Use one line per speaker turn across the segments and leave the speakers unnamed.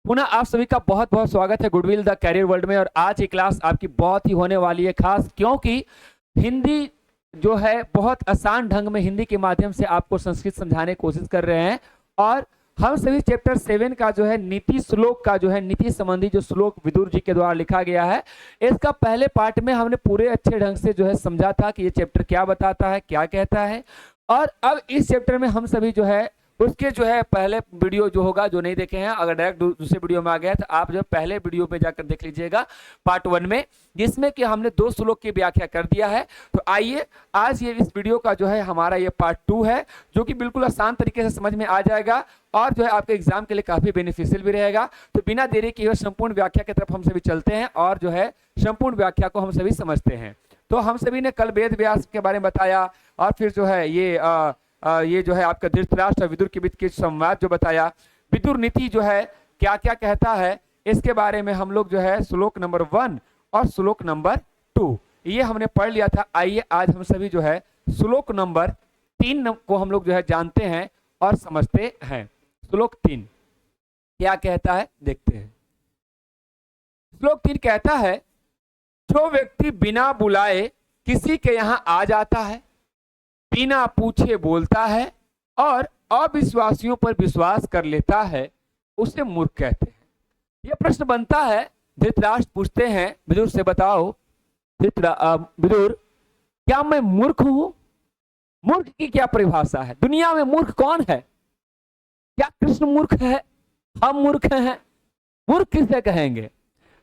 पुनः आप सभी का बहुत बहुत स्वागत है गुडविल द कैरियर वर्ल्ड में। और आज की क्लास आपकी बहुत ही होने वाली है खास, क्योंकि हिंदी जो है बहुत आसान ढंग में हिंदी के माध्यम से आपको संस्कृत समझाने की कोशिश कर रहे हैं। और हम सभी चैप्टर 7 का जो है नीति श्लोक का जो है नीति संबंधी जो श्लोक विदुर जी के द्वारा लिखा गया है, इसका पहले पार्ट में हमने पूरे अच्छे ढंग से जो है समझा था कि ये चैप्टर क्या बताता है, क्या कहता है। और अब इस चैप्टर में हम सभी जो है उसके जो है पहले वीडियो जो होगा, जो नहीं देखे हैं, अगर डायरेक्ट दूसरे वीडियो में आ गया तो आप जो है पहले वीडियो में जाकर देख लीजिएगा पार्ट 1 में, जिसमें कि हमने 2 श्लोक की व्याख्या कर दिया है। तो आइए आज ये इस वीडियो का जो है हमारा ये पार्ट 2 है, जो कि बिल्कुल आसान तरीके से समझ में आ जाएगा और जो है आपके एग्जाम के लिए काफी बेनिफिशियल भी रहेगा। तो बिना देरी किए संपूर्ण व्याख्या की तरफ हम सभी चलते हैं और जो है संपूर्ण व्याख्या को हम सभी समझते हैं। तो हम सभी ने कल वेद व्यास के बारे में बताया और फिर जो है ये जो है आपका धृतराष्ट्र और विदुर के बीच के संवाद जो बताया, विदुर नीति जो है क्या क्या कहता है, इसके बारे में हम लोग जो है श्लोक नंबर 1 और श्लोक नंबर 2 ये हमने पढ़ लिया था। आइए आज हम सभी जो है श्लोक नंबर 3 को हम लोग जो है जानते हैं और समझते हैं। श्लोक 3 क्या कहता है देखते हैं। श्लोक 3 कहता है, जो व्यक्ति बिना बुलाए किसी के यहां आ जाता है, बिना पूछे बोलता है और अविश्वासियों पर विश्वास कर लेता है, उसे मूर्ख कहते हैं। यह प्रश्न बनता है, धृतराष्ट्र पूछते हैं विदुर से, बताओ विदुर, क्या मैं मूर्ख हूं? मूर्ख की क्या परिभाषा है? दुनिया में मूर्ख कौन है? क्या कृष्ण मूर्ख है? हम मूर्ख हैं? मूर्ख किसे कहेंगे?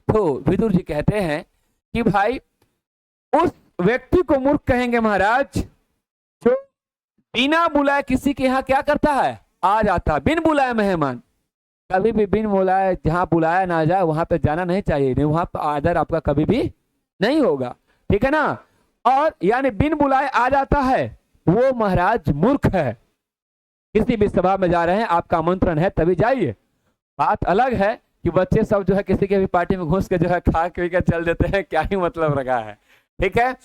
तो विदुर जी कहते हैं कि भाई उस व्यक्ति को मूर्ख कहेंगे महाराज जो बिना बुलाए किसी के यहाँ क्या करता है, आ जाता है। बिन बुलाए मेहमान, कभी भी बिन बुलाए जहां बुलाया ना जाए वहां पे जाना नहीं चाहिए, नहीं वहां पर आदर आपका कभी भी नहीं होगा, ठीक है ना। और यानी बिन बुलाए आ जाता है, वो महाराज मूर्ख है। किसी भी सभा में जा रहे हैं, आपका आमंत्रण है तभी जाइए। बात अलग है कि बच्चे सब जो है किसी के भी पार्टी में घुस के जो है खा पी के चल देते हैं, क्या ही मतलब रखा है, ठीक है।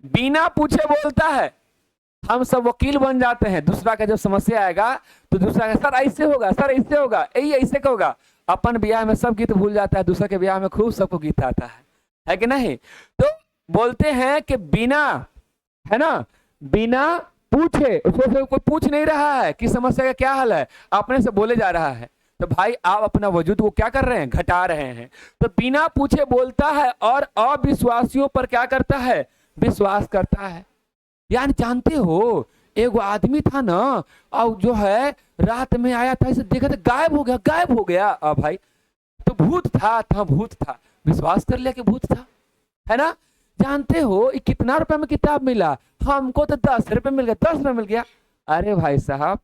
बिना पूछे बोलता है, हम सब वकील बन जाते हैं। दूसरा का जब समस्या आएगा तो दूसरा का सर ऐसे होगा, सर ऐसे होगा, यही ऐसे का होगा। अपन ब्याह में सब गीत भूल जाता है, दूसरा के ब्याह में खूब सबको गीत आता है कि नहीं। तो बोलते हैं कि बिना, है ना, बिना पूछे, उसको से कोई पूछ नहीं रहा है कि समस्या का क्या हल है, अपने से बोले जा रहा है। तो भाई आप अपना वजूद को क्या कर रहे हैं, घटा रहे हैं। तो बिना पूछे बोलता है और अविश्वासियों पर क्या करता है, विश्वास करता है। यानी जानते हो एक आदमी था ना, और जो है रात में आया था, इसे देखा था गायब हो गया, गायब हो गया। भाई तो भूत था, भूत था, विश्वास कर लिया कि भूत था, है ना। जानते हो ये कितना रुपए में किताब मिला, हमको तो 10 रुपए मिल गया, 10 रुपए मिल गया। अरे भाई साहब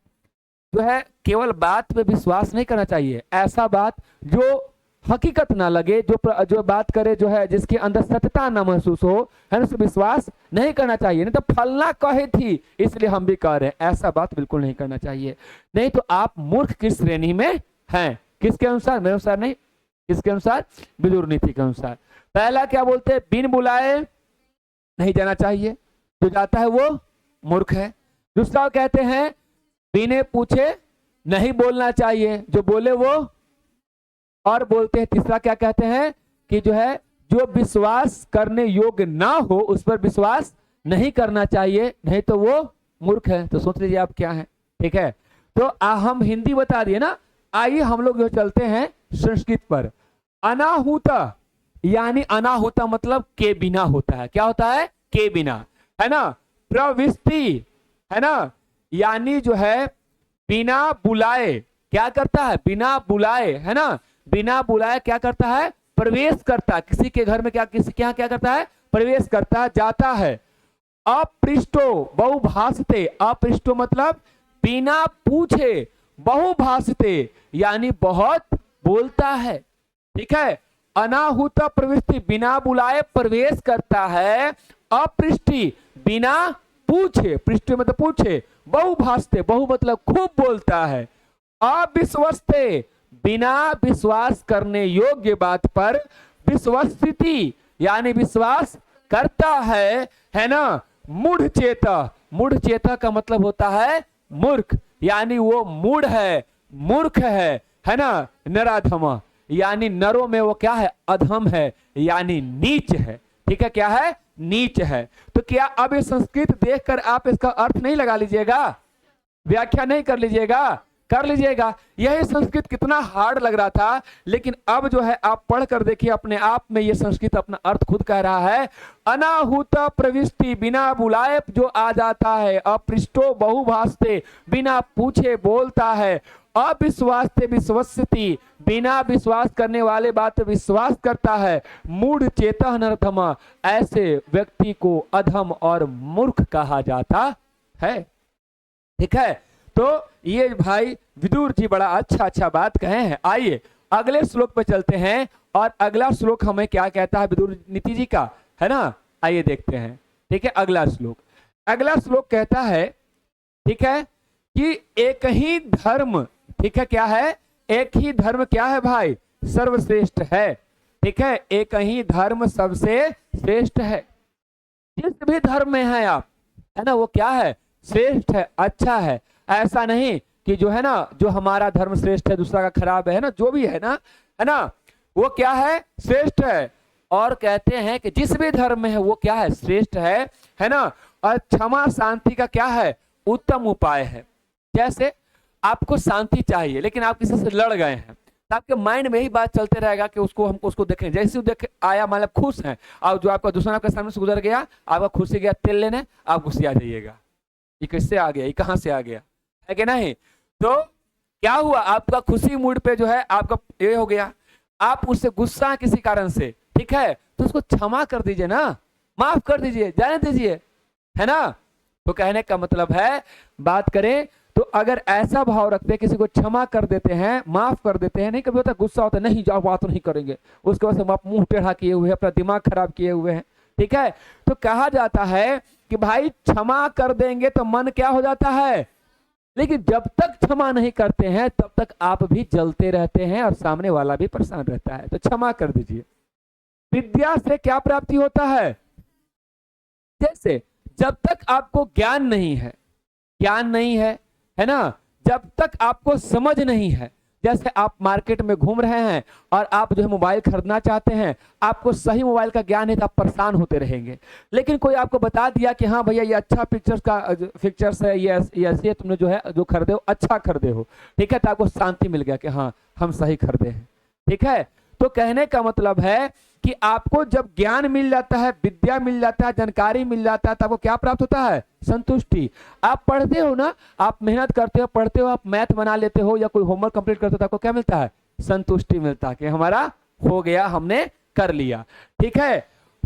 जो है केवल बात पे विश्वास नहीं करना चाहिए, ऐसा बात जो हकीकत ना लगे, जो बात करे जो है जिसके अंदर सत्यता ना महसूस हो, है ना, विश्वास नहीं करना चाहिए। नहीं तो फलना कहे थी इसलिए हम भी कह रहे हैं, ऐसा बात बिल्कुल नहीं करना चाहिए। नहीं तो आप मूर्ख किस श्रेणी में हैं, किसके अनुसार? मेरे अनुसार नहीं, किसके अनुसार? विदुर नीति के अनुसार। पहला क्या बोलते हैं, बिन बुलाए नहीं जाना चाहिए, जो जाता है वो मूर्ख है। दूसरा कहते हैं बिने पूछे नहीं बोलना चाहिए, जो बोले वो। और बोलते हैं तीसरा क्या कहते हैं कि जो है जो विश्वास करने योग्य ना हो उस पर विश्वास नहीं करना चाहिए, नहीं तो वो मूर्ख है। तो सोच लीजिए आप क्या है, ठीक है। तो हम हिंदी बता दिए ना, आइए हम लोग जो चलते हैं संस्कृत पर। अनाहुता, यानी अनाहुता मतलब के बिना होता है। क्या होता है? के बिना, है ना। प्रविष्टि, है ना, यानी जो है बिना बुलाए क्या करता है, बिना बुलाए, है ना, बिना बुलाए क्या करता है, प्रवेश करता है किसी के घर में, क्या किसी के यहाँ क्या करता है, प्रवेश करता है, जाता है। अपृष्टो बहुभाषते, अपृष्टो मतलब बिना पूछे, बहुभाषते यानी बहुत बोलता है, ठीक है। अनाहुत प्रविष्टि, बिना बुलाए प्रवेश करता है। अपृष्टि बिना पूछे, पृष्ठि मतलब पूछे, बहुभाषते, बहु मतलब खूब बोलता है। अविश्वस्ते, बिना विश्वास करने योग्य बात पर विश्वस्थिति यानी विश्वास करता है ना। मूढ़ चेता, मूढ़ चेता का मतलब होता है मूर्ख, यानी वो मूढ़ है, मूर्ख है ना, नराधमा। यानी नरों में वो क्या है, अधम है, यानी नीच है। ठीक है, क्या है, नीच है। तो क्या अब ये संस्कृत देखकर आप इसका अर्थ नहीं लगा लीजिएगा, व्याख्या नहीं कर लीजिएगा, कर लीजिएगा। यही संस्कृत कितना हार्ड लग रहा था, लेकिन अब जो है आप पढ़ कर देखिए अपने आप में ये संस्कृत अपना अर्थ खुद कह रहा है। अनाहुत प्रविष्टि, बिना बुलाए जो आ जाता है, अपृष्टो बहुभाषते, बिना पूछे बोलता है, अविश्वासते विश्वस्यति, बिना विश्वास करने वाले बात विश्वास करता है, मूढ़ चेतः नरधम, ऐसे व्यक्ति को अधम और मूर्ख कहा जाता है। ठीक है, तो ये भाई विदुर जी बड़ा अच्छा बात कहे हैं। आइए अगले श्लोक पे चलते हैं, और अगला श्लोक हमें क्या कहता है विदुर नीति जी का, है ना, आइए देखते हैं। ठीक है, अगला श्लोक कहता है, ठीक है, कि एक ही धर्म, ठीक है, क्या है, एक ही धर्म क्या है भाई, सर्वश्रेष्ठ है। ठीक है, एक ही धर्म सबसे श्रेष्ठ है। जिस भी धर्म में है आप, है ना, वो क्या है, श्रेष्ठ है, अच्छा है। ऐसा नहीं कि जो है ना, जो हमारा धर्म श्रेष्ठ है दूसरा का खराब है ना, जो भी है ना, वो क्या है, श्रेष्ठ है। और कहते हैं कि जिस भी धर्म में है वो क्या है, श्रेष्ठ है ना। और क्षमा शांति का क्या है, उत्तम उपाय है। जैसे आपको शांति चाहिए, लेकिन आप किसी से लड़ गए हैं, तो आपके माइंड में ही बात चलते रहेगा कि हमको उसको देखें। जैसे देख आया, मतलब खुश है, और जो आपका दुश्मन आपके सामने से गुजर गया, आपका खुशी गया तेल लेने, आप गुस्से आ जाइएगा, ये किससे आ गया, ये कहां से आ गया, है कि नहीं। तो क्या हुआ, आपका खुशी मूड पे जो है आपका ये हो गया, आप उससे गुस्सा किसी कारण से, ठीक है, तो उसको क्षमा कर दीजिए ना, माफ कर दीजिए, जाने दीजिए, है ना। तो कहने का मतलब है, बात करें तो अगर ऐसा भाव रखते हैं, किसी को क्षमा कर देते हैं, माफ कर देते हैं, नहीं कभी होता गुस्सा होता है, नहीं जाओ बात नहीं करेंगे, उसके बाद से आप मुंह टेढ़ा किए हुए हैं, अपना दिमाग खराब किए हुए हैं। ठीक है, तो कहा जाता है कि भाई क्षमा कर देंगे तो मन क्या हो जाता है, लेकिन जब तक क्षमा नहीं करते हैं तब तक आप भी जलते रहते हैं और सामने वाला भी परेशान रहता है। तो क्षमा कर दीजिए। विद्या से क्या प्राप्ति होता है, जैसे जब तक आपको ज्ञान नहीं है ना, जब तक आपको समझ नहीं है, जैसे आप मार्केट में घूम रहे हैं और आप जो है मोबाइल खरीदना चाहते हैं, आपको सही मोबाइल का ज्ञान है तो आप परेशान होते रहेंगे। लेकिन कोई आपको बता दिया कि हाँ भैया ये अच्छा पिक्चर्स है, ये ऐसे तुमने जो है जो खरीदे हो अच्छा खरीदे हो, ठीक है, तो आपको शांति मिल गया कि हाँ हम सही खरीदे हैं। ठीक है, तो कहने का मतलब है कि आपको जब ज्ञान मिल जाता है, विद्या मिल जाता है, जानकारी मिल जाता है, तो आपको क्या प्राप्त होता है, संतुष्टि। आप पढ़ते हो ना, आप मेहनत करते हो, पढ़ते हो, आप मैथ बना लेते हो या कोई होमवर्क कंप्लीट करते हो, तो आपको क्या मिलता है, संतुष्टि मिलता है कि हमारा हो गया, हमने कर लिया। ठीक है,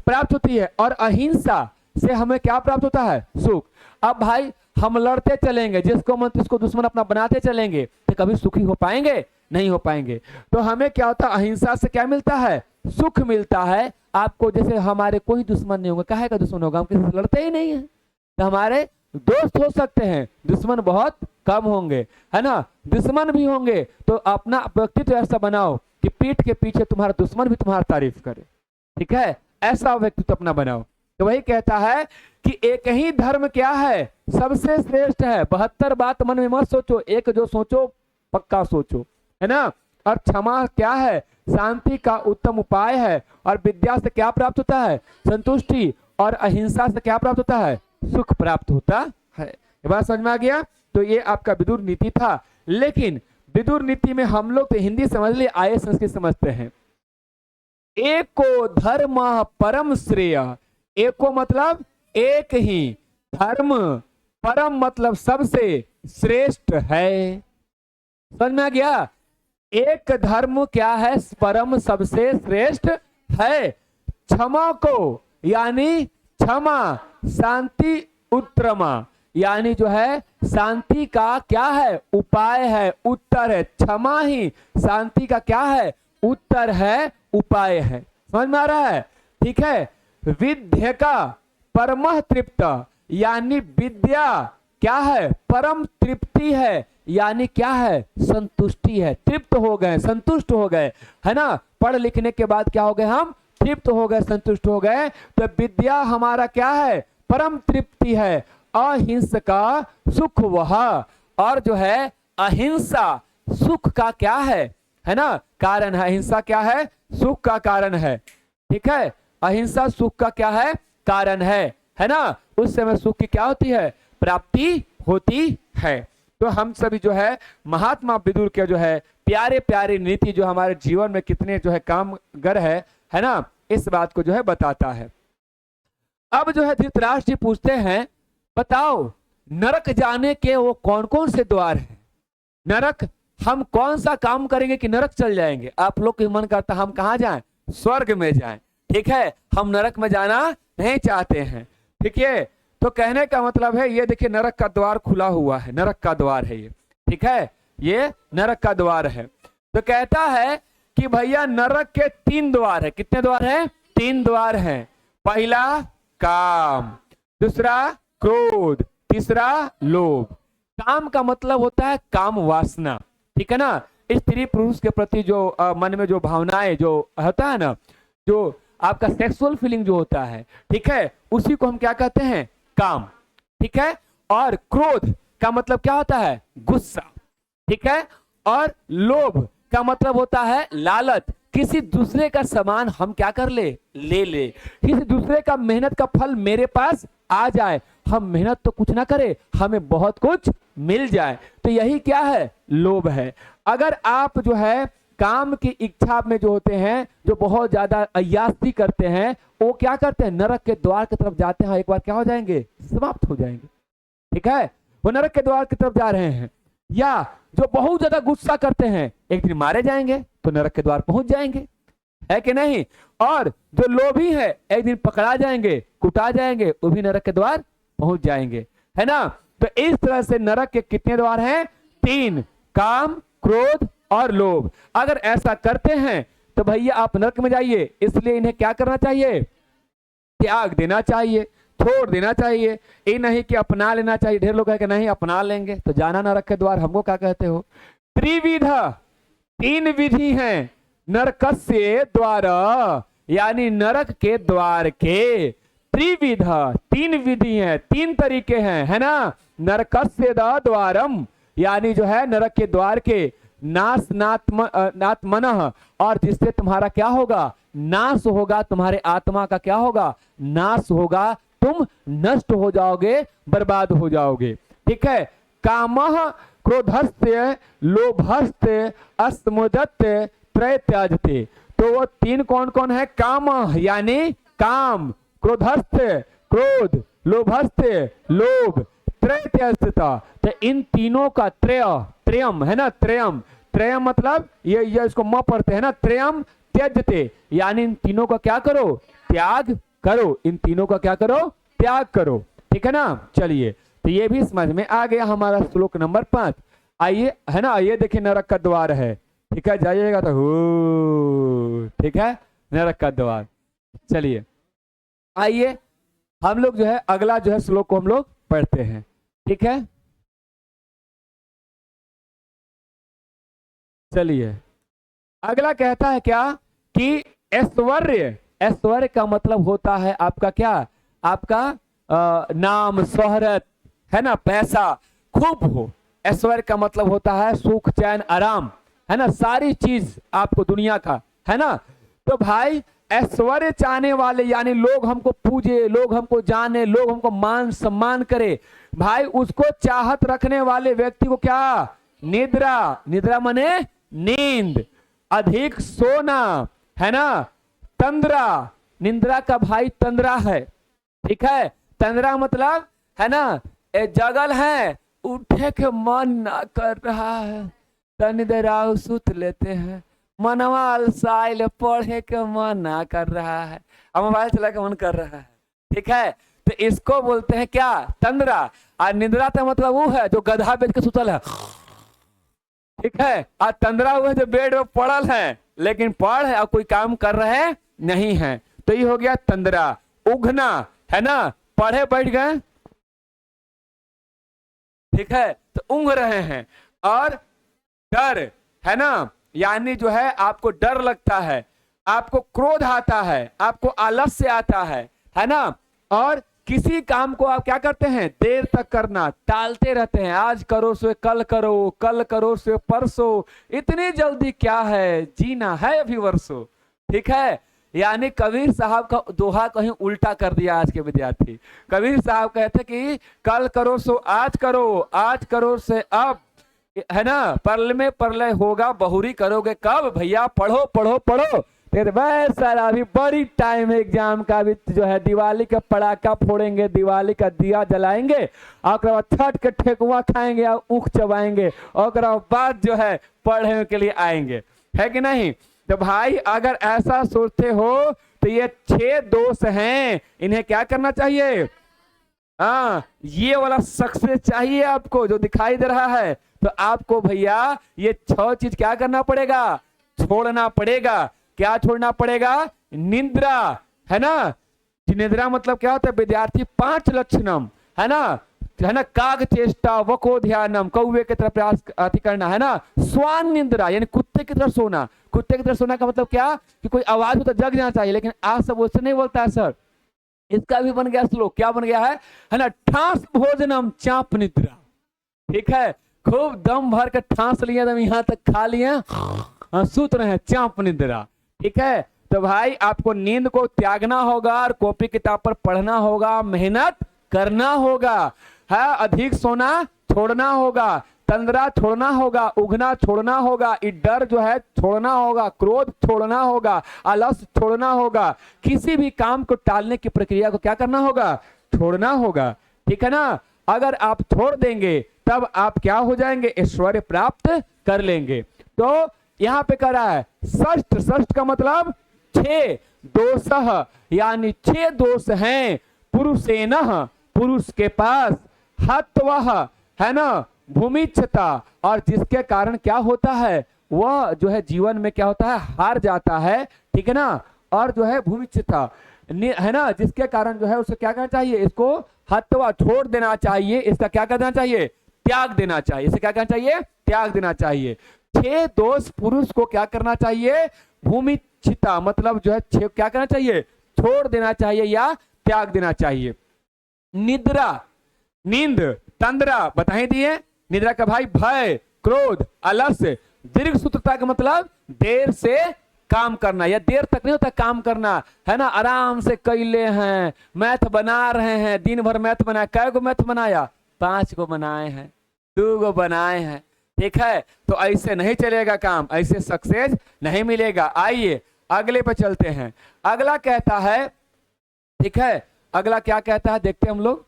प्राप्त होती है। और अहिंसा से हमें क्या प्राप्त होता है, सुख। अब भाई हम लड़ते चलेंगे, जिसको मन जिसको दुश्मन अपना बनाते चलेंगे, तो कभी सुखी हो पाएंगे, नहीं हो पाएंगे। तो हमें क्या होता है, अहिंसा से क्या मिलता है, सुख मिलता है। आपको जैसे हमारे कोई दुश्मन नहीं होगा, काहे का दुश्मन होगा, हम किसी से लड़ते ही नहीं है, तो हमारे दोस्त हो सकते हैं, दुश्मन बहुत कम होंगे, है ना। दुश्मन भी होंगे तो अपना व्यक्तित्व ऐसा बनाओ कि पीठ के पीछे तुम्हारा दुश्मन भी तुम्हारा तारीफ करे। ठीक है, ऐसा व्यक्तित्व अपना बनाओ। तो वही कहता है कि एक ही धर्म क्या है, सबसे श्रेष्ठ है। 72 बात मन में मत सोचो, एक जो सोचो पक्का सोचो, है ना। और क्षमा क्या है, शांति का उत्तम उपाय है। और विद्या से क्या प्राप्त होता है, संतुष्टि। और अहिंसा से क्या प्राप्त होता है, सुख प्राप्त होता है। ये बात समझ में आ गया। तो ये आपका विदुर नीति था। लेकिन विदुर नीति में हम लोग तो हिंदी समझ लिए, आए संस्कृत समझते हैं। एको धर्म परम श्रेय, एको मतलब एक ही, धर्म परम मतलब सबसे श्रेष्ठ है। समझ में आ गया। एक धर्म क्या है, परम सबसे श्रेष्ठ है। क्षमा को यानी क्षमा, शांति उत्तरमा यानी जो है शांति का क्या है, उपाय है, उत्तर है। क्षमा ही शांति का क्या है, उत्तर है, उपाय है। समझ में आ रहा है। ठीक है, विद्या का परम तृप्त यानी विद्या क्या है, परम तृप्ति है, यानी क्या है, संतुष्टि है। तृप्त हो गए, संतुष्ट हो गए, है ना। पढ़ लिखने के बाद क्या हो गए, हम तृप्त हो गए, संतुष्ट हो गए। तो विद्या हमारा क्या है, परम तृप्ति है। अहिंसा सुख वह, और जो है अहिंसा सुख का क्या है है ना, कारण है। अहिंसा क्या है? सुख का कारण है। ठीक है, अहिंसा सुख का क्या है? कारण है ना। उस समय सुख की क्या होती है? प्राप्ति होती है। तो हम सभी जो है महात्मा विदुर के जो है प्यारे प्यारे नीति जो हमारे जीवन में कितने जो है कामगर है ना, इस बात को जो है बताता है। अब जो है धृतराष्ट्र जी पूछते हैं, बताओ नरक जाने के वो कौन कौन से द्वार हैं? नरक हम कौन सा काम करेंगे कि नरक चल जाएंगे? आप लोग का मन करता हम कहाँ जाएं? स्वर्ग में जाएं। ठीक है, हम नरक में जाना नहीं चाहते हैं। ठीक है, तो कहने का मतलब है ये देखिए नरक का द्वार खुला हुआ है, नरक का द्वार है ये। ठीक है, ये नरक का द्वार है। तो कहता है कि भैया नरक के 3 द्वार है। कितने द्वार है? 3 द्वार हैं। पहला काम, दूसरा क्रोध, तीसरा लोभ। काम का मतलब होता है काम वासना। ठीक है ना, स्त्री पुरुष के प्रति जो मन में जो भावनाएं जो होता है ना, जो आपका सेक्सुअल फीलिंग जो होता है, ठीक है, उसी को हम क्या कहते हैं? काम। ठीक है, और क्रोध का मतलब क्या होता है? गुस्सा। ठीक है, और लोभ का मतलब होता है लालच। किसी दूसरे का सामान हम क्या कर ले ले, किसी दूसरे का मेहनत का फल मेरे पास आ जाए, हम मेहनत तो कुछ ना करें, हमें बहुत कुछ मिल जाए, तो यही क्या है? लोभ है। अगर आप जो है काम की इच्छा में जो होते हैं, जो बहुत ज्यादा अय्यासी करते हैं, वो क्या करते हैं? नरक के द्वार की तरफ जाते हैं, एक बार क्या हो जाएंगे? समाप्त हो जाएंगे। ठीक है, वो नरक के द्वार की तरफ जा रहे हैं। या जो बहुत ज्यादा गुस्सा करते हैं, एक दिन मारे जाएंगे तो नरक के द्वार पहुंच जाएंगे, है कि नहीं? और जो लोभी है एक दिन पकड़ा जाएंगे, कुटा जाएंगे, वो भी नरक के द्वार पहुंच जाएंगे, है ना। तो इस तरह से नरक के कितने द्वार हैं? 3, काम, क्रोध और लोभ। अगर ऐसा करते हैं तो भैया आप नरक में जाइए। इसलिए इन्हें क्या करना चाहिए? त्याग देना चाहिए, छोड़ देना चाहिए। ये नहीं कि अपना लेना चाहिए। ढेर लोग है कि नहीं अपना लेंगे तो जाना नरक के द्वार। हमको क्या कहते हो? त्रिविध, 3 विधि हैं नरकस्य द्वार, यानी नरक के द्वार के। त्रिविध, 3 विधि हैं, 3 तरीके हैं, है ना। नरकस्य द्वारम, यानी जो है नरक के द्वार के। नात्मनः, और जिससे तुम्हारा क्या होगा? नाश होगा। तुम्हारे आत्मा का क्या होगा? नाश होगा, तुम नष्ट हो जाओगे, बर्बाद हो जाओगे। ठीक है, कामः क्रोधस्य लोभस्य अस्मुदत्य त्रय त्याजते। तो वो 3 कौन कौन है? काम यानी काम, क्रोधस्य क्रोध, लोभस्य लोभ, त्रय त्याजता। तो इन तीनों का त्रयम है ना, त्रयम। त्रयम मतलब ये इसको म पढ़ते हैं ना, त्रयम त्यजते, यानी इन तीनों का क्या करो? त्याग करो। इन तीनों का क्या करो? त्याग करो। ठीक है ना। चलिए, तो ये भी समझ में आ गया हमारा श्लोक नंबर 5। आइए, है ना, ये देखिए नरक का द्वार है। ठीक है, जाइएगा तो हो, ठीक है, नरक का द्वार। चलिए, आइए हम लोग जो है अगला जो है श्लोक को हम लोग पढ़ते हैं। ठीक है, चलिए अगला कहता है क्या कि ऐश्वर्य। ऐश्वर्य का मतलब होता है आपका क्या? आपका नाम, शोहरत, है ना, पैसा खूब हो। ऐश्वर्य का मतलब होता है सुख, चैन, आराम, है ना, सारी चीज आपको दुनिया का, है ना। तो भाई ऐश्वर्य चाहने वाले, यानी लोग हमको पूजे, लोग हमको जाने, लोग हमको मान सम्मान करे, भाई उसको चाहत रखने वाले व्यक्ति को क्या? निद्रा। निद्रा माने नींद, अधिक सोना, है ना। तंद्रा, निंद्रा का भाई तंद्रा है। ठीक है, तंद्रा मतलब है ना, जगल है, उठे के मन ना कर रहा है, तनी देर आओ सुत लेते हैं, मनवा अलसाइल, पढ़े के मन ना कर रहा है, अब मोबाइल चला के मन कर रहा है। ठीक है, तो इसको बोलते हैं क्या? तंद्रा। और निंद्रा का मतलब वो है जो गधा बेच के सुतल है। ठीक है, और तंद्रा हुआ जो बेड में पड़ल है, लेकिन पढ़ है और कोई काम कर रहे नहीं है, तो ये हो गया तंद्रा। उघना, है ना, पढ़े बैठ गए, ठीक है, तो ऊँघ रहे हैं। और डर, है ना, यानी जो है आपको डर लगता है, आपको क्रोध आता है, आपको आलस्य आता है ना। और किसी काम को आप क्या करते हैं, देर तक करना, टालते रहते हैं, आज करो सो कल करो, कल करो सो परसों, इतनी जल्दी क्या है, जीना है अभी वर्षों। ठीक है, यानी कबीर साहब का दोहा कहीं उल्टा कर दिया आज के विद्यार्थी। कबीर साहब कहते कि कल करो सो आज करो, आज करो से अब, है ना, परल में प्रलय होगा, बहुरी करोगे कब, भैया पढ़ो पढ़ो पढ़ो। बस सर अभी बड़ी टाइम है एग्जाम का, भी जो है दिवाली का पटाखा फोड़ेंगे, दिवाली का दिया जलाएंगे, और बाद छठ के ठेकुआ खाएंगे और ऊख चबाएंगे, और बाद जो है पढ़ने के लिए आएंगे, है कि नहीं। तो भाई अगर ऐसा सोचते हो तो ये 6 दोष हैं, इन्हें क्या करना चाहिए, हाँ ये वाला सक्सेस चाहिए आपको जो दिखाई दे रहा है। तो आपको भैया ये 6 चीज क्या करना पड़ेगा, छोड़ना पड़ेगा। क्या छोड़ना पड़ेगा, निद्रा, है ना। निद्रा मतलब क्या होता है, विद्यार्थी 5 लक्षणम, है ना, काग चेष्टा वको ध्यानम, कौवे की तरह प्रयास अति करना, है ना। स्वान निद्रा यानी कुत्ते की तरह सोना। कुत्ते की तरह सोना का मतलब क्या, कि कोई आवाज हो तो जग जाना चाहिए, लेकिन आज सब उससे नहीं बोलता है सर। इसका भी बन गया श्लोक, क्या बन गया है ना, ठास भोजनम चाप निद्रा। ठीक है, खूब दम भर के ठास लिए, दम यहाँ तक खा लिए, सूत रहे हैं, चाप निद्रा। ठीक है, तो भाई आपको नींद को त्यागना होगा और कॉपी किताब पर पढ़ना होगा, मेहनत करना होगा, है, अधिक सोना छोड़ना होगा, तंद्रा छोड़ना होगा, उगना छोड़ना होगा, डर जो है छोड़ना होगा, क्रोध छोड़ना होगा, आलस छोड़ना होगा, किसी भी काम को टालने की प्रक्रिया को क्या करना होगा, छोड़ना होगा। ठीक है ना, अगर आप छोड़ देंगे तब आप क्या हो जाएंगे, ऐश्वर्य प्राप्त कर लेंगे। तो यहाँ पे कह रहा है षष्ठ, षष्ठ का मतलब 6 दोष, यानी 6 दोष हैं पुरुषेन, पुरुष के पास, हत्वः, है ना, भूमिच्छता, और जिसके कारण क्या होता है, वह जो है जीवन में क्या होता है, हार जाता है। ठीक है ना, और जो है भूमिच्छता, है ना, जिसके कारण जो है उसे क्या करना चाहिए, इसको हत्वा छोड़ देना चाहिए, इसका क्या करना चाहिए, त्याग देना चाहिए, इसे क्या करना चाहिए, त्याग देना चाहिए। 6 दोष पुरुष को क्या करना चाहिए, भूमिच्छिता मतलब जो है क्या करना चाहिए, छोड़ देना चाहिए या त्याग देना चाहिए। निद्रा, नींद, तंद्रा बता ही दिए। निद्रा का भाई भय, क्रोध, आलस, दीर्घ सूत्रता का मतलब देर से काम करना, या देर तक नहीं होता काम करना, है ना, आराम से कैले हैं, मैथ बना रहे हैं, दिन भर मैथ बनाया, कै गो मैथ बनाया, 5 को बनाए हैं, 2 गो बनाए हैं। ठीक है, तो ऐसे नहीं चलेगा काम, ऐसे सक्सेस नहीं मिलेगा। आइए अगले पे चलते हैं। अगला कहता है, ठीक है, अगला क्या कहता है देखते हैं हम लोग,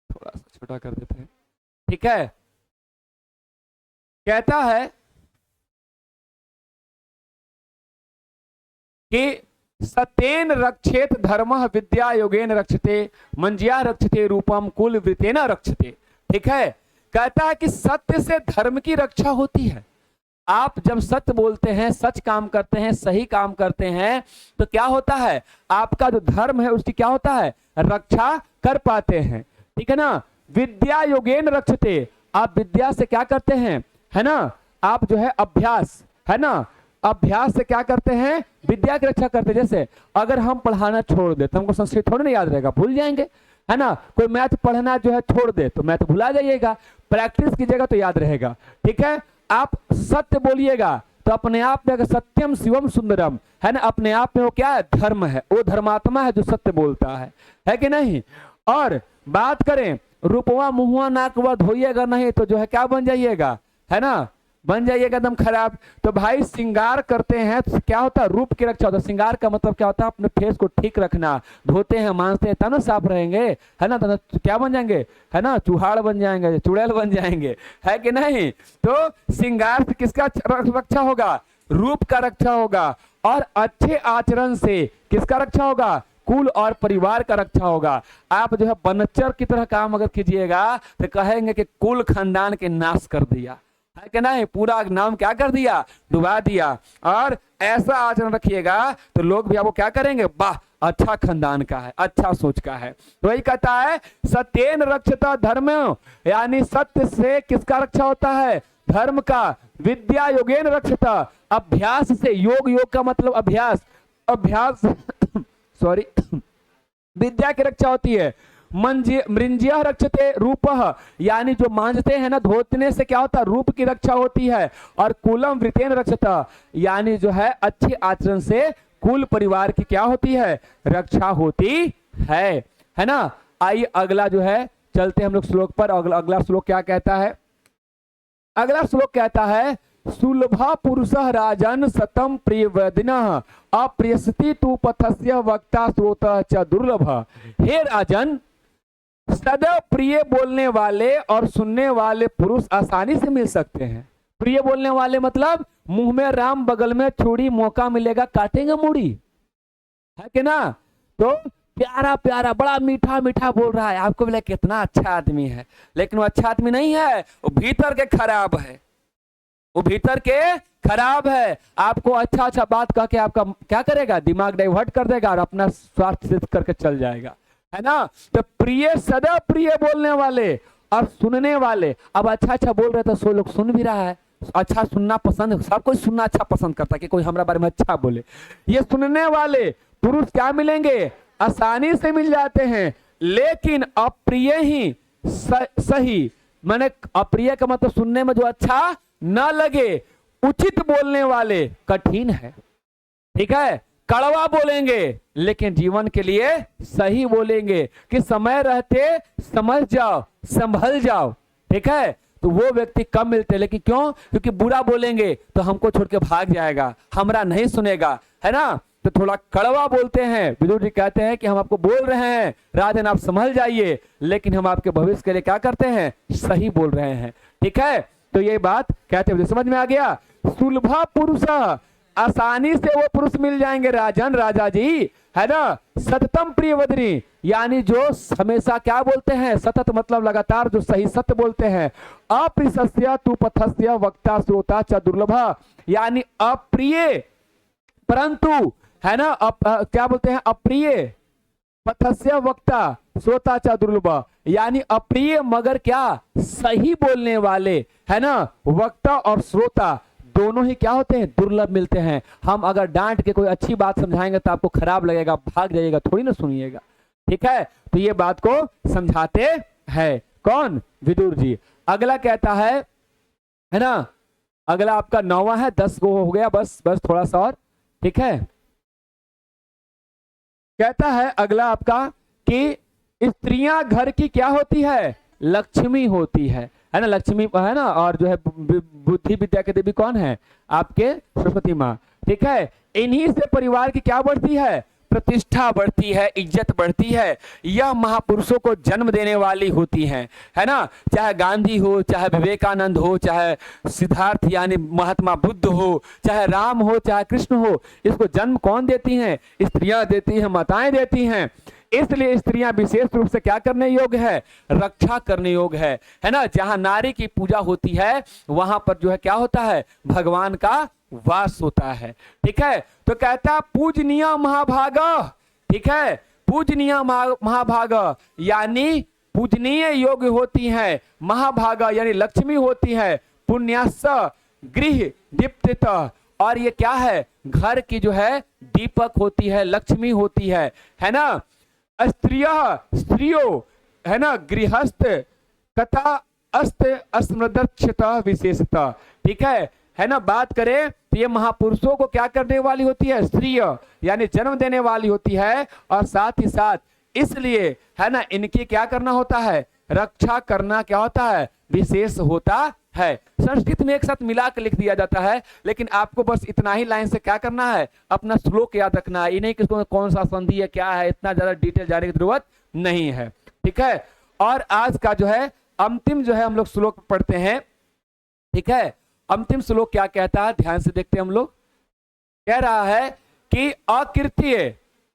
थोड़ा सा छोटा कर देते हैं। ठीक है, कहता है कि सतेन रक्षेत धर्मः विद्या योगेन रक्षते, मंज्या रक्षते रूपम कुल वृतेन रक्षते। ठीक है, कहता है कि सत्य से धर्म की रक्षा होती है। आप जब सत्य बोलते हैं, सच काम करते हैं, सही काम करते हैं, तो क्या होता है, आपका जो धर्म है उसकी क्या होता है, रक्षा कर पाते हैं। ठीक है ना, विद्या योगेन रक्षते, आप विद्या से क्या करते हैं, है ना, आप जो है अभ्यास, है ना, अभ्यास से क्या करते हैं, विद्या की रक्षा करते हैं। जैसे अगर हम पढ़ाना छोड़ दे तो हमको संस्कृत थोड़ी नहीं याद रहेगा, भूल जाएंगे, है ना। कोई मैथ पढ़ना जो है छोड़ दे तो मैथ भुला जाइएगा, प्रैक्टिस कीजिएगा तो याद रहेगा। ठीक है, आप सत्य बोलिएगा तो अपने आप में सत्यम शिवम सुंदरम, है ना, अपने आप में वो क्या है, धर्म है, वो धर्मात्मा है जो सत्य बोलता है कि नहीं। और बात करें रूपवा मुहुआ नाकवा धोइएगा नहीं तो जो है क्या बन जाइएगा, है ना, बन जाइएगा एकदम खराब। तो भाई श्रृंगार करते हैं तो क्या होता है, रूप की रक्षा होता है। श्रृंगार का मतलब क्या होता है, अपने फेस को ठीक रखना, धोते हैं मानते हैं तब ना साफ रहेंगे, है ना, तो क्या बन जाएंगे, है ना, चूहाड़ बन जाएंगे, चुड़ैल बन जाएंगे, है कि नहीं। तो श्रृंगार से किसका रक्षा होगा, रूप का रक्षा होगा, और अच्छे आचरण से किसका रक्षा होगा, कुल और परिवार का रक्षा होगा। आप जो है बनच्चर की तरह काम अगर कीजिएगा तो कहेंगे कि कुल खानदान के नाश कर दिया, है कि नहीं, पूरा नाम क्या कर दिया, डुबा दिया। और ऐसा आचरण रखिएगा तो लोग भी आपको क्या करेंगे, वाह अच्छा खानदान का है, अच्छा सोच का है। तो वही कहता है सत्येन रक्षता धर्म, यानी सत्य से किसका रक्षा होता है, धर्म का। विद्या योगेन रक्षता, अभ्यास से, योग, योग का मतलब अभ्यास, अभ्यास सॉरी विद्या की रक्षा होती है। मृंज्य रक्षते रूपः, यानी जो मांझते हैं ना, धोतने से क्या होता है, रूप की रक्षा होती है। और कुलम वृतेन रक्षता, यानी जो है अच्छे आचरण से कुल परिवार की क्या होती है, रक्षा होती है ना। आइए अगला जो है चलते हम लोग श्लोक पर। अगला श्लोक क्या कहता है, अगला श्लोक कहता है सुलभा पुरुषः राजन सतम प्रियवदिनः अप्रियसति तु पथस्य वक्ता श्रोतः च दुर्लभ। हे राजन, सदैव प्रिय बोलने वाले और सुनने वाले पुरुष आसानी से मिल सकते हैं। प्रिय बोलने वाले मतलब मुंह में राम बगल में छुरी, मौका मिलेगा काटेंगे मूड़ी, है कि ना। तो प्यारा प्यारा बड़ा मीठा मीठा बोल रहा है, आपको बोले कितना अच्छा आदमी है, लेकिन वो अच्छा आदमी नहीं है, वो भीतर के खराब है, वो भीतर के खराब है। आपको अच्छा अच्छा बात कह के आपका क्या करेगा, दिमाग डाइवर्ट कर देगा और अपना स्वार्थ सिद्ध करके चल जाएगा, है ना। तो प्रिय, सदैव प्रिय बोलने वाले और सुनने वाले। अब अच्छा अच्छा बोल रहे तो सो लोग सुन भी रहा है, अच्छा सुनना पसंद, सब कोई सुनना अच्छा पसंद करता है कि कोई हमारे बारे में अच्छा बोले। ये सुनने वाले पुरुष क्या मिलेंगे, आसानी से मिल जाते हैं। लेकिन अप्रिय ही सही, माने अप्रिय का मतलब सुनने में जो अच्छा न लगे, उचित बोलने वाले कठिन है, ठीक है। कड़वा बोलेंगे लेकिन जीवन के लिए सही बोलेंगे कि समय रहते समझ जाओ, संभल जाओ, ठीक है। तो वो व्यक्ति कम मिलते, लेकिन क्यों, क्योंकि बुरा बोलेंगे तो हमको छोड़ के भाग जाएगा, हमारा नहीं सुनेगा, है ना। तो थोड़ा कड़वा बोलते हैं। विदुर जी कहते हैं कि हम आपको बोल रहे हैं राजन आप संभल जाइए, लेकिन हम आपके भविष्य के लिए क्या करते हैं, सही बोल रहे हैं, ठीक है। तो ये बात कहते हुए समझ में आ गया। सुलभा पुरुष, आसानी से वो पुरुष मिल जाएंगे राजन, राजा जी, है ना। सततम प्रियवदनी, यानी जो हमेशा क्या बोलते हैं, सतत मतलब लगातार, जो सही सत्य बोलते हैं। अप्रियस्य तु पथस्य वक्ता श्रोता च दुर्लभ, यानी अप्रिय परंतु, है ना, क्या बोलते हैं, अप्रिय पथस्य वक्ता श्रोता च दुर्लभ, यानी अप्रिय मगर क्या, सही बोलने वाले, है ना, वक्ता और श्रोता दोनों ही क्या होते हैं, दुर्लभ मिलते हैं। हम अगर डांट के कोई अच्छी बात समझाएंगे तो आपको खराब लगेगा, भाग जाइएगा, थोड़ी ना सुनिएगा, ठीक है। तो ये बात को समझाते हैं कौन, विदुर जी। अगला कहता है ना, अगला आपका 9वां है, 10 को हो गया, बस थोड़ा सा और, ठीक है। कहता है अगला आपका कि स्त्रियां घर की क्या होती है, लक्ष्मी होती है ना, लक्ष्मी है ना। और जो है बुद्धि विद्या के देवी कौन है, आपके सरस्वती माँ, ठीक है। इन्हीं से परिवार की क्या बढ़ती है, प्रतिष्ठा बढ़ती है, इज्जत बढ़ती है। यह महापुरुषों को जन्म देने वाली होती हैं, है ना। चाहे गांधी हो, चाहे विवेकानंद हो, चाहे सिद्धार्थ यानी महात्मा बुद्ध हो, चाहे राम हो, चाहे कृष्ण हो, इसको जन्म कौन देती हैं, स्त्रियां देती हैं, माताएं देती हैं। इसलिए स्त्रियां विशेष रूप से क्या करने योग्य है, रक्षा करने योग्य है ना। जहां नारी की पूजा होती है वहां पर जो है क्या होता है, भगवान का वास होता है, ठीक है। तो कहता पूजनीय महाभाग, ठीक है, पूजनीय महाभाग, यानी पूजनीय योग्य होती है, महाभाग यानी लक्ष्मी होती है, पुण्यास गृह दीप्तित, और ये क्या है, घर की जो है दीपक होती है, लक्ष्मी होती है ना। स्त्रियों, है ना, गृहस्थ तथा अस्मृदक्षता विशेषता, ठीक है ना। बात करें तो ये महापुरुषों को क्या करने वाली होती है, स्त्रिय यानी जन्म देने वाली होती है, और साथ ही साथ इसलिए है ना इनकी क्या करना होता है, रक्षा करना क्या होता है, विशेष होता है। संस्कृत में एक साथ मिला के लिख दिया जाता है, लेकिन आपको बस इतना ही लाइन से क्या करना है, अपना श्लोक याद रखना है, इन्हें किसको कौन सा संधि है, क्या है, इतना ज्यादा डिटेल जाने की जरूरत नहीं है, ठीक है। और आज का जो है अंतिम जो है हम लोग श्लोक पढ़ते हैं, ठीक है। अंतिम श्लोक क्या कहता है, ध्यान से देखते हैं हम लोग। कह रहा है कि अकीर्ति,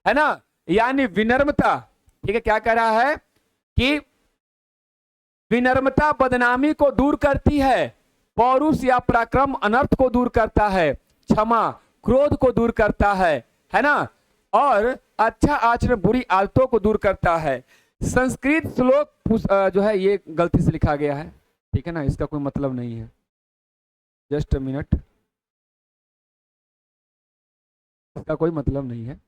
है ना, यानी विनम्रता, ठीक है। क्या कह रहा है कि विनम्रता बदनामी को दूर करती है, पौरुष या पराक्रम अनर्थ को दूर करता है, क्षमा क्रोध को दूर करता है ना, और अच्छा आचरण बुरी आदतों को दूर करता है। संस्कृत श्लोक जो है ये गलती से लिखा गया है, ठीक है ना, इसका कोई मतलब नहीं है, जस्ट अ मिनट, इसका कोई मतलब नहीं है।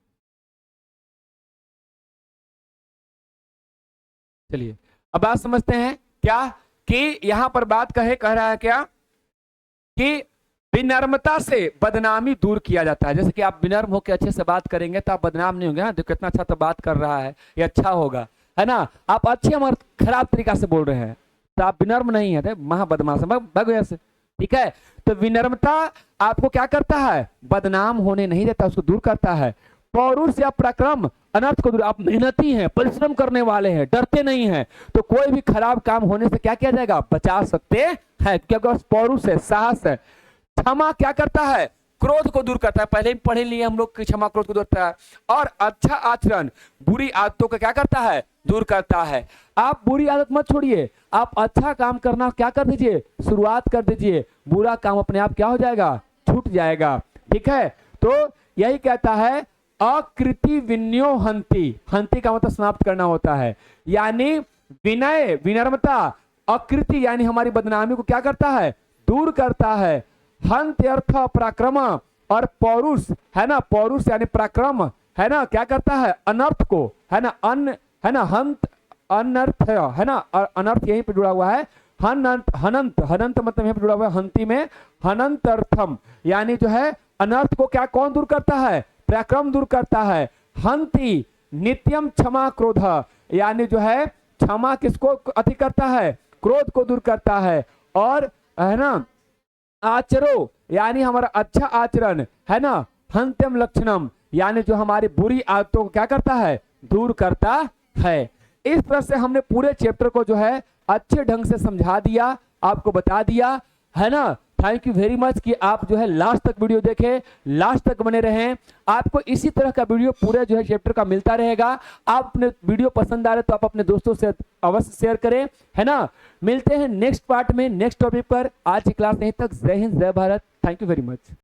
चलिए अब बात समझते हैं क्या कि यहां पर बात कह रहा है क्या कि विनम्रता से बदनामी दूर किया जाता है। जैसे कि आप विनम्र होकर अच्छे से बात करेंगे तो आप बदनाम नहीं होंगे। हाँ, तो कितना अच्छा तो बात कर रहा है, ये अच्छा होगा, है ना। आप अच्छे मगर खराब तरीका से बोल रहे हैं तो आप विनम्र नहीं है, महा बदमाश है, ठीक है। तो विनम्रता आपको क्या करता है, बदनाम होने नहीं देता, उसको दूर करता है। पौरुष या पराक्रम अनर्थ को दूर, आप मेहनती हैं, परिश्रम करने वाले हैं, डरते नहीं हैं, तो कोई भी खराब काम होने से क्या किया जाएगा, बचा सकते हैं, क्योंकि पौरुष है, साहस है। क्षमा क्या करता है, क्रोध को दूर करता है, पहले ही पढ़े लिए हम लोग कि क्षमा क्रोध को दूर करता है। और अच्छा आचरण बुरी आदतों को क्या करता है, दूर करता है। आप बुरी आदत मत छोड़िए, आप अच्छा काम करना क्या कर दीजिए, शुरुआत कर दीजिए, बुरा काम अपने आप क्या हो जाएगा, छूट जाएगा, ठीक है। तो यही कहता है अकृति विन्यो हंति, हंति का मतलब समाप्त करना होता है, यानी विनय विनम्रता अकृति यानी हमारी बदनामी को क्या करता है, दूर करता है। हंत अर्थ पराक्रम और पौरुष है ना, पौरुष यानी पराक्रम है ना, क्या करता है, अनर्थ को, है ना, है ना, हंत अनर्थ है ना, और अनर्थ यहीं पे जुड़ा हुआ है। हनंत हनंत हनंत मतलब यहीं पे जुड़ा हुआ है, हंति में हनंत अर्थम यानी जो है अनर्थ को क्या कौन दूर करता है, पराक्रम दूर करता है। हंति नित्यम क्षमा क्रोध यानी जो है क्षमा किसको अति करता है, क्रोध को दूर करता है। और है ना आचरो यानी हमारा अच्छा आचरण है ना, हंत्यम लक्षणम यानी जो हमारी बुरी आदतों को क्या करता है, दूर करता है। इस तरह से हमने पूरे चैप्टर को जो है अच्छे ढंग से समझा दिया, आपको बता दिया, है ना। थैंक यू वेरी मच कि आप जो है लास्ट तक वीडियो देखें, लास्ट तक बने रहें। आपको इसी तरह का वीडियो पूरे जो है चैप्टर का मिलता रहेगा। आप अपने वीडियो पसंद आ रहे तो आप अपने दोस्तों से अवश्य शेयर करें, है ना। मिलते हैं नेक्स्ट पार्ट में नेक्स्ट टॉपिक पर। आज की क्लास यहीं तक। जय हिंद, जय Bharat. Thank you very much.